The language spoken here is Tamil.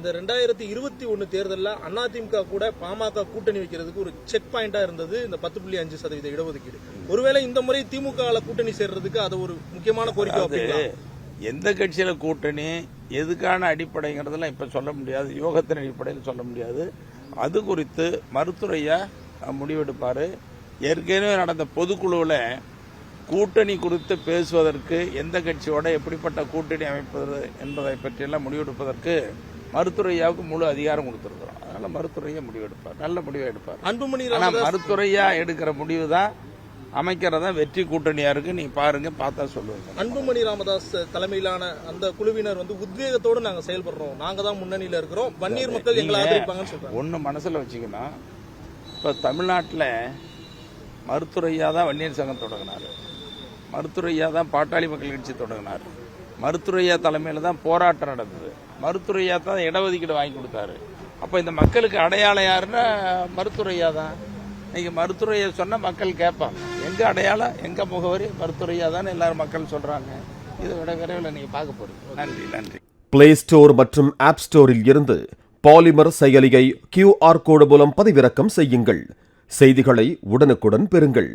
இந்த 2021 தேர்தலில் அதிமுக கூட பாமக கூட்டணி வைக்கிறதுக்கு ஒரு செக் பாயிண்டா இருந்தது இந்த 10.5% இடஒதுக்கீடு. ஒருவேளை இந்த முறை திமுக கூட்டணி சேர்றதுக்கு அது ஒரு முக்கியமான கோரிக்கை. எந்த கட்சியில கூட்டணி எதுக்கான அடிப்படைங்கிறதெல்லாம் இப்ப சொல்ல முடியாது, யோகத்தின் அடிப்படையில் சொல்ல முடியாது. அது குறித்து மருத்துவரையா முடிவெடுப்பாரு. ஏற்கனவே நடந்த பொதுக்குழுவில் கூட்டணி குறித்து பேசுவதற்கு எந்த கட்சியோட எப்படிப்பட்ட கூட்டணி அமைப்பது என்பதை பற்றியெல்லாம் முடிவெடுப்பதற்கு மருத்துவரையாவுக்கு முழு அதிகாரம் கொடுத்திருக்கிறோம். அதனால மருத்துவரையா முடிவெடுப்பார், நல்ல முடிவை எடுப்பார். அன்புமணி மருத்துவரையா எடுக்கிற முடிவு தான் அமைக்கிறதா வெற்றி கூட்டணியா இருக்கு. நீ பாருங்க, பார்த்தா சொல்லுவாங்க. அன்புமணி ராமதாஸ் தலைமையிலான அந்த குழுவினர் உத்வேகத்தோடு நாங்க செயல்படுறோம், நாங்க தான் முன்னணியில இருக்கிறோம், வன்னியர் மக்கள் எங்களை ஆதரிப்பாங்கன்னு சொல்றாங்க. ஒன்னு மனசுல வச்சுக்கணும், இப்ப தமிழ்நாட்டில் மருத்துவரையா தான் வன்னியர் சங்கம் தொடங்கினார், மருத்துவரையா தான் பாட்டாளி மக்கள் கட்சி தொடங்கினார், மருத்துவரையா தலைமையில தான் போராட்டம் நடந்தது, மருத்துவரையா தான் இடஒதுக்கீடு வாங்கி கொடுத்தாரு. அப்ப இந்த மக்களுக்கு அடையாளம் யாருன்னா மருத்துவரையா தான். நீங்க மருத்துவரையா சொன்னா மக்கள் கேட்பாங்க, எங்க அடையாளம் எங்க முகவரி மருத்துவரையா தான் எல்லாரும் மக்கள் சொல்றாங்க. இதை விட விரைவில் நீங்க பார்க்க போறீங்க. நன்றி நன்றி. பிளே ஸ்டோர் மற்றும் ஆப் ஸ்டோரில் இருந்து பாலிமர் செயலியை QR கோடு மூலம் பதிவிறக்கம் செய்யுங்கள். செய்திகளை உடனுக்குடன் பெறுங்கள்.